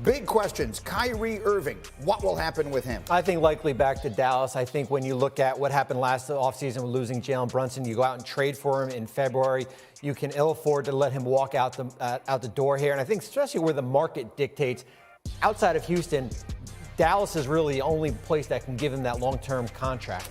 Big questions. Kyrie Irving, what will happen with him? I think likely back to Dallas. I think when you look at what happened last offseason with losing Jalen Brunson, you go out and trade for him in February. You can ill afford to let him walk out the door here. And I think especially where the market dictates, outside of Houston, Dallas is really the only place that can give him that long-term contract.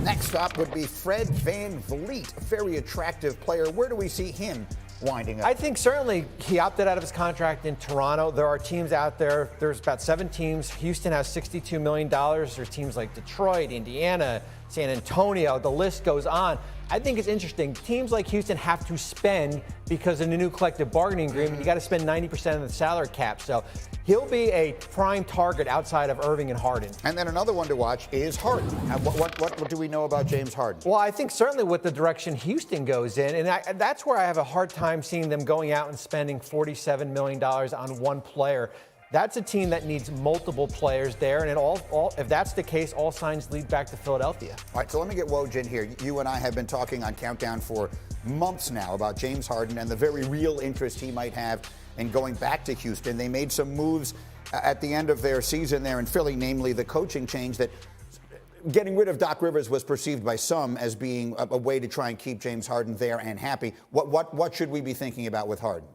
Next up would be Fred VanVleet, a very attractive player. Where do we see him winding up? I think certainly he opted out of his contract in Toronto. There are teams out there. There's about 7 teams. Houston has $62 million. There are teams like Detroit, Indiana, San Antonio. The list goes on. I think it's interesting. Teams like Houston have to spend because in the new collective bargaining agreement, you got to spend 90% of the salary cap. So he'll be a prime target outside of Irving and Harden. And then another one to watch is Harden. What do we know about James Harden? Well, I think certainly with the direction Houston goes in, and that's where I have a hard time seeing them going out and spending $47 million on one player. That's a team that needs multiple players there, and if that's the case, all signs lead back to Philadelphia. All right, so let me get Woj in here. You and I have been talking on Countdown for months now about James Harden and the very real interest he might have in going back to Houston. They made some moves at the end of their season there in Philly, namely the coaching change that getting rid of Doc Rivers was perceived by some as being a way to try and keep James Harden there and happy. What should we be thinking about with Harden?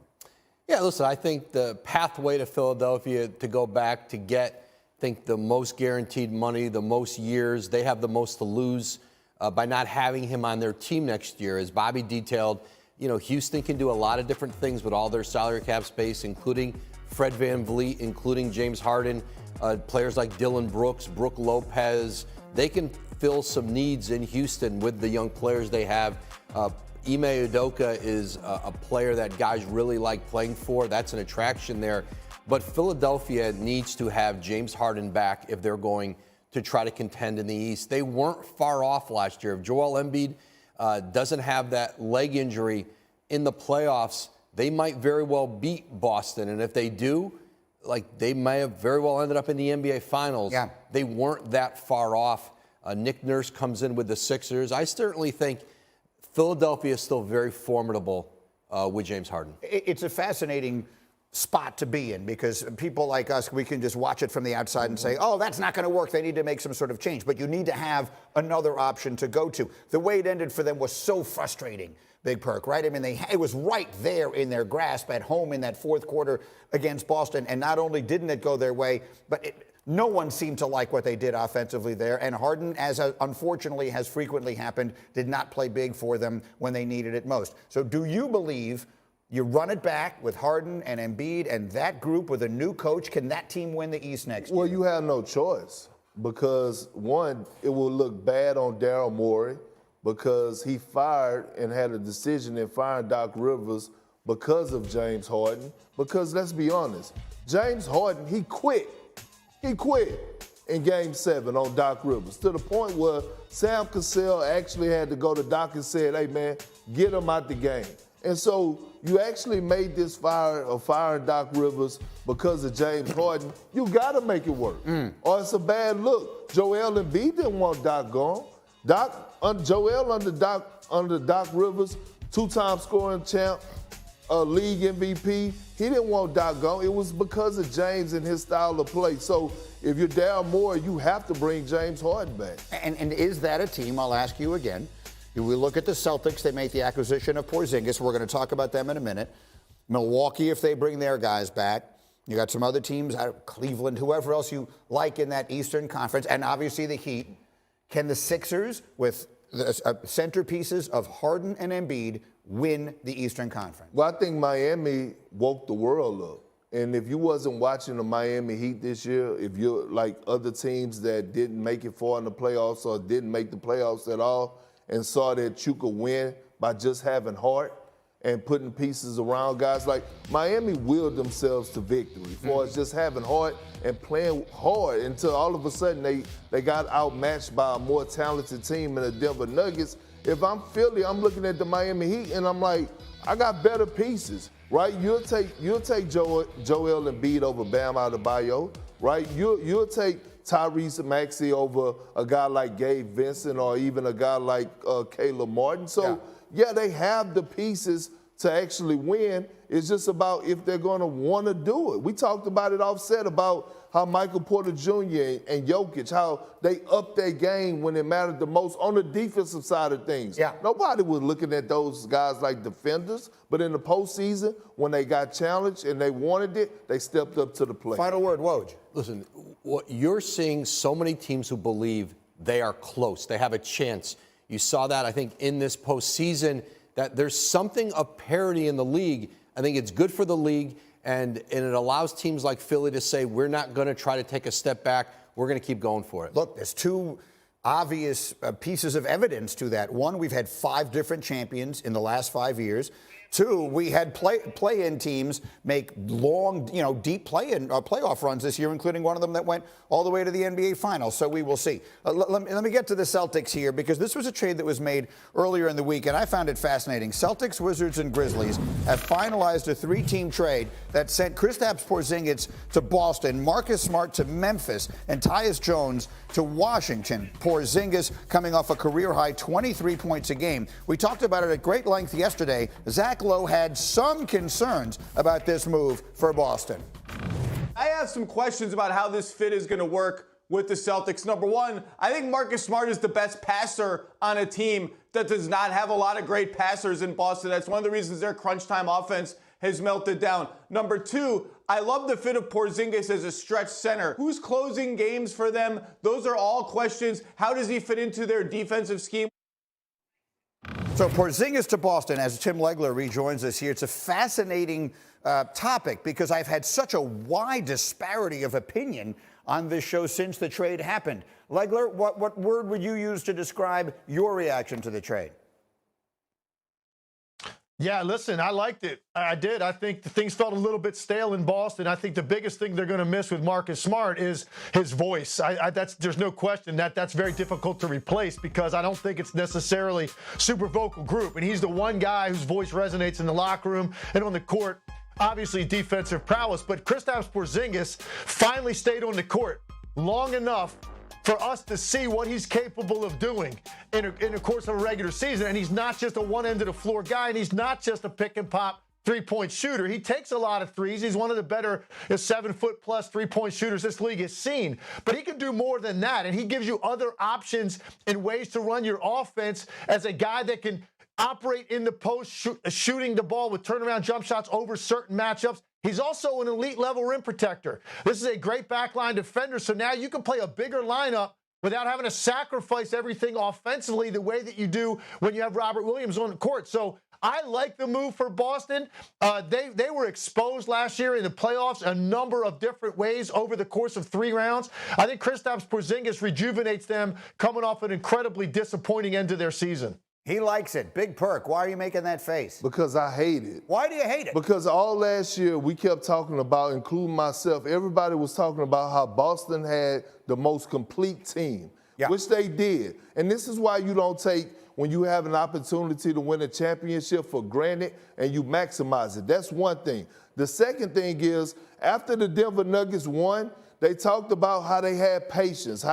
Yeah, listen, I think the pathway to Philadelphia to go back to get, I think, the most guaranteed money, the most years, they have the most to lose by not having him on their team next year. As Bobby detailed, you know, Houston can do a lot of different things with all their salary cap space, including Fred VanVleet, including James Harden, players like Dylan Brooks, Brook Lopez. They can fill some needs in Houston with the young players they have. Ime Udoka is a player that guys really like playing for. That's an attraction there. But Philadelphia needs to have James Harden back if they're going to try to contend in the East. They weren't far off last year. If Joel Embiid doesn't have that leg injury in the playoffs, they might very well beat Boston. And if they do, like, they may have very well ended up in the NBA Finals. Yeah. They weren't that far off. Nick Nurse comes in with the Sixers. I certainly think Philadelphia is still very formidable with James Harden. It's a fascinating spot to be in because people like us, we can just watch it from the outside and say, oh, that's not going to work. They need to make some sort of change. But you need to have another option to go to. The way it ended for them was so frustrating, Big Perk, right? I mean, it was right there in their grasp at home in that fourth quarter against Boston. And not only didn't it go their way, but no one seemed to like what they did offensively there. And Harden, as unfortunately has frequently happened, did not play big for them when they needed it most. So do you believe you run it back with Harden and Embiid and that group with a new coach? Can that team win the East next year? Well, you have no choice because, one, it will look bad on Daryl Morey because he fired and had a decision in firing Doc Rivers because of James Harden. Because let's be honest, James Harden, he quit. He quit in Game 7 on Doc Rivers to the point where Sam Cassell actually had to go to Doc and said, hey, man, get him out the game. And so you actually made this fire of firing Doc Rivers because of James Harden. You got to make it work, or it's a bad look. Joel Embiid didn't want Doc gone. Joel under Doc Rivers, 2-time scoring champ, league MVP. He didn't want Doc gone. It was because of James and his style of play. So if you're Daryl Morey, you have to bring James Harden back. And is that a team, I'll ask you again, if we look at the Celtics, they make the acquisition of Porzingis. We're going to talk about them in a minute. Milwaukee, if they bring their guys back. You got some other teams, Cleveland, whoever else you like in that Eastern Conference, and obviously the Heat. Can the Sixers, with the centerpieces of Harden and Embiid, win the Eastern Conference? Well, I think Miami woke the world up. And if you wasn't watching the Miami Heat this year, if you're like other teams that didn't make it far in the playoffs or didn't make the playoffs at all and saw that you could win by just having heart and putting pieces around guys, like Miami willed themselves to victory for just having heart and playing hard until all of a sudden they got outmatched by a more talented team in the Denver Nuggets. If I'm Philly, I'm looking at the Miami Heat and I'm like, I got better pieces, right? You'll take Joel Embiid over Bam Adebayo, right? You'll take Tyrese Maxey over a guy like Gabe Vincent or even a guy like Caleb Martin. So, yeah, they have the pieces to actually win. It's just about if they're going to want to do it. We talked about it offset about how Michael Porter Jr. and Jokic, how they upped their game when it mattered the most on the defensive side of things. Yeah. Nobody was looking at those guys like defenders, but in the postseason, when they got challenged and they wanted it, they stepped up to the plate. Final word, Woj. Listen, what you're seeing so many teams who believe they are close, they have a chance. You saw that, I think, in this postseason, that there's something of parity in the league. I think it's good for the league, and it allows teams like Philly to say, we're not going to try to take a step back. We're going to keep going for it. Look, there's two obvious pieces of evidence to that. One, we've had 5 different champions in the last 5 years. 2, we had play-in teams make long, deep play-in playoff runs this year, including one of them that went all the way to the NBA Finals. So we will see. Let me get to the Celtics here, because this was a trade that was made earlier in the week, and I found it fascinating. Celtics, Wizards, and Grizzlies have finalized a 3-team trade that sent Kristaps Porzingis to Boston, Marcus Smart to Memphis, and Tyus Jones to Washington. Porzingis coming off a career-high 23 points a game. We talked about it at great length yesterday. Zach Lowe had some concerns about this move for Boston. I have some questions about how this fit is going to work with the Celtics. Number one, I think Marcus Smart is the best passer on a team that does not have a lot of great passers in Boston. That's one of the reasons their crunch time offense has melted down. Number two, I love the fit of Porzingis as a stretch center. Who's closing games for them? Those are all questions. How does he fit into their defensive scheme? So Porzingis to Boston, as Tim Legler rejoins us here. It's a fascinating topic, because I've had such a wide disparity of opinion on this show since the trade happened. Legler, what word would you use to describe your reaction to the trade? Yeah, listen, I liked it. I did. I think the things felt a little bit stale in Boston. I think the biggest thing they're going to miss with Marcus Smart is his voice. There's no question that's very difficult to replace, because I don't think it's necessarily super vocal group. And he's the one guy whose voice resonates in the locker room and on the court. Obviously, defensive prowess. But Kristaps Porzingis finally stayed on the court long enough for us to see what he's capable of doing in the course of a regular season. And he's not just a one-end-of-the-floor guy, and he's not just a pick-and-pop three-point shooter. He takes a lot of threes. He's one of the better 7-foot-plus three-point shooters this league has seen. But he can do more than that, and he gives you other options and ways to run your offense as a guy that can operate in the post, shooting the ball with turnaround jump shots over certain matchups. He's also an elite-level rim protector. This is a great backline defender, so now you can play a bigger lineup without having to sacrifice everything offensively the way that you do when you have Robert Williams on the court. So I like the move for Boston. They were exposed last year in the playoffs a number of different ways over the course of 3 rounds. I think Kristaps Porzingis rejuvenates them coming off an incredibly disappointing end to their season. He likes it. Big perk. Why are you making that face? Because I hate it. Why do you hate it? Because all last year we kept talking about, including myself, everybody was talking about how Boston had the most complete team, which they did. And this is why you don't take, when you have an opportunity to win a championship, for granted, and you maximize it. That's one thing. The second thing is, after the Denver Nuggets won, they talked about how they had patience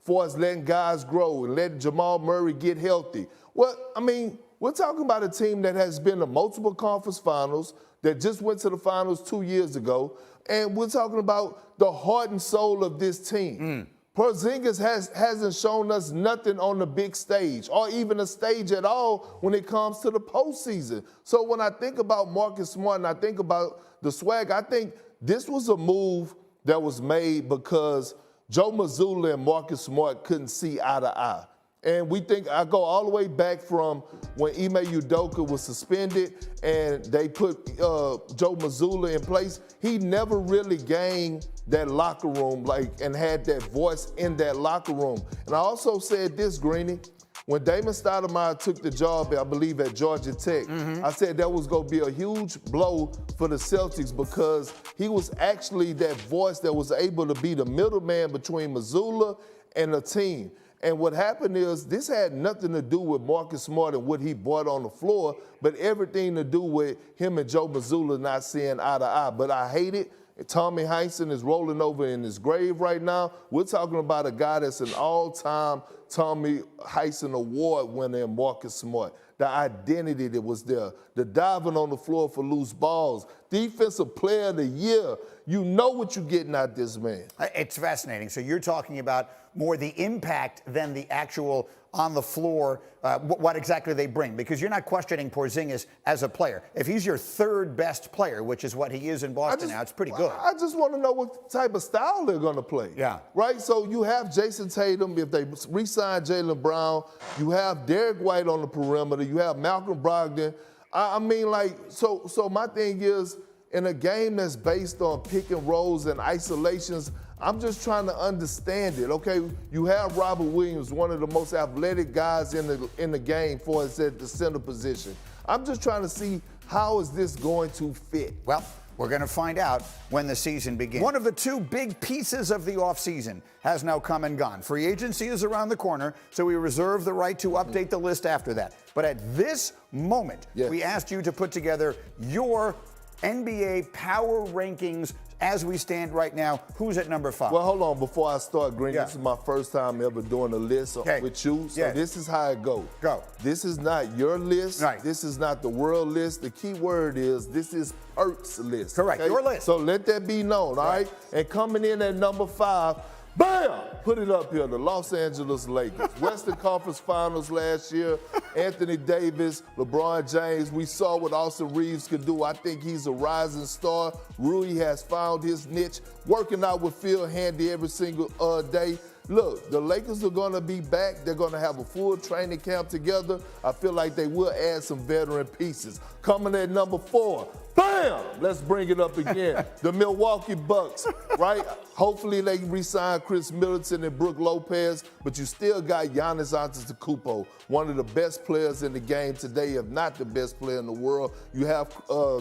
for us letting guys grow and letting Jamal Murray get healthy. Well, I mean, we're talking about a team that has been to multiple conference finals, that just went to the finals 2 years ago, and we're talking about the heart and soul of this team. Porzingis hasn't shown us nothing on the big stage, or even a stage at all when it comes to the postseason. So when I think about Marcus Smart and I think about the swag, I think this was a move that was made because Joe Mazzulla and Marcus Smart couldn't see eye to eye. And I go all the way back from when Ime Udoka was suspended and they put Joe Mazzulla in place. He never really gained that locker room and had that voice in that locker room. And I also said this, Greeny, when Damon Stoudemire took the job, I believe, at Georgia Tech, I said that was going to be a huge blow for the Celtics, because he was actually that voice that was able to be the middleman between Mazzulla and the team. And what happened is, this had nothing to do with Marcus Smart and what he brought on the floor, but everything to do with him and Joe Mazzulla not seeing eye to eye. But I hate it. Tommy Heinsohn is rolling over in his grave right now. We're talking about a guy that's an all-time Tommy Heinsohn Award winner in Marcus Smart. the identity that was there, the diving on the floor for loose balls, defensive player of the year. You know what you're getting out this man. It's fascinating. So you're talking about more the impact than the actual on the floor, what exactly they bring, because you're not questioning Porzingis as a player. If he's your third best player, which is what he is in Boston now, it's pretty good. I just want to know what type of style they're going to play. Yeah. Right? So you have Jason Tatum. If they re-sign Jaylen Brown, you have Derek White on the perimeter. You have Malcolm Brogdon. I mean, like, so my thing is, in a game that's based on pick and rolls and isolations, I'm just trying to understand it. Okay, you have Robert Williams, one of the most athletic guys in the game for us at the center position. I'm just trying to see how is this going to fit. Well, we're going to find out when the season begins. One of the two big pieces of the offseason has now come and gone. Free agency is around the corner, so we reserve the right to update the list after that. But at this moment, we asked you to put together your NBA power rankings as we stand right now. Who's at number 5? Well, hold on. Before I start, Green, this is my first time ever doing a list with you. So this is how it goes. Go. This is not your list. Right. This is not the world list. The key word is this is Ert's list. Correct. Okay? Your list. So let that be known, all right? And coming in at number 5, bam! Put it up here, the Los Angeles Lakers. Western Conference Finals last year, Anthony Davis, LeBron James. We saw what Austin Reeves could do. I think he's a rising star. Rui has found his niche, working out with Phil Handy every single day. Look, the Lakers are going to be back. They're going to have a full training camp together. I feel like they will add some veteran pieces. Coming at number 4, bam! Let's bring it up again. The Milwaukee Bucks, right? Hopefully they re-sign Chris Middleton and Brook Lopez, but you still got Giannis Antetokounmpo, one of the best players in the game today, if not the best player in the world. You have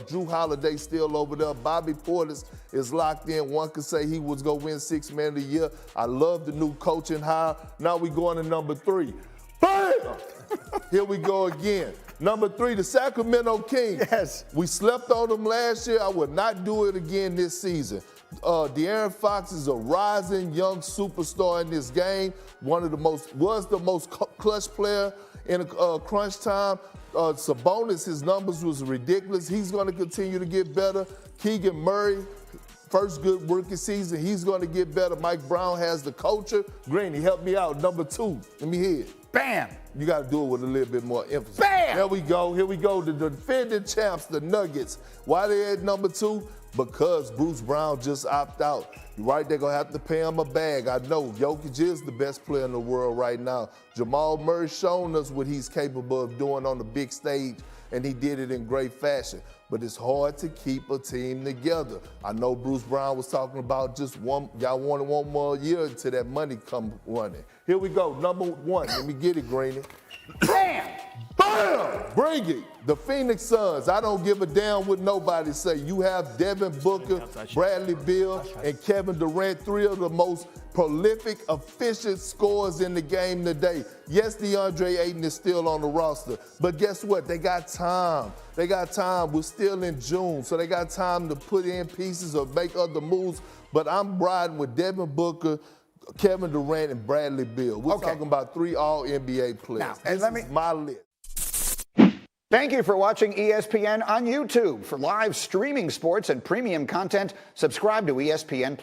Drew Holiday still over there. Bobby Portis is locked in. One could say he was going to win 6 Man of the Year. I love the new coaching hire. Now we going to number 3. Bam! Here we go again. Number 3, the Sacramento Kings. Yes. We slept on them last year. I would not do it again this season. De'Aaron Fox is a rising young superstar in this game. Was the most clutch player in a crunch time. Sabonis, his numbers was ridiculous. He's going to continue to get better. Keegan Murray, first good rookie season. He's going to get better. Mike Brown has the culture. Greeny, help me out. Number 2, let me hear it. Bam! You got to do it with a little bit more emphasis. Bam! There we go. Here we go. The defending champs, the Nuggets. Why they at number 2? Because Bruce Brown just opted out. Right, they're going to have to pay him a bag. I know Jokic is the best player in the world right now. Jamal Murray's shown us what he's capable of doing on the big stage, and he did it in great fashion. But it's hard to keep a team together. I know Bruce Brown was talking about just y'all wanted one more year until that money come running. Here we go, number 1. Let me get it, Greeny. Bam! Bam! Bring it. The Phoenix Suns. I don't give a damn what nobody say. You have Devin Booker, Bradley Beal, and Kevin Durant, 3 of the most prolific, efficient scorers in the game today. Yes, DeAndre Ayton is still on the roster, but guess what? They got time. They got time. We're still in June, so they got time to put in pieces or make other moves. But I'm riding with Devin Booker, Kevin Durant, and Bradley Beal. We're talking about 3 All-NBA players. Now, and this is my list. Thank you for watching ESPN on YouTube. For live streaming sports and premium content, subscribe to ESPN+.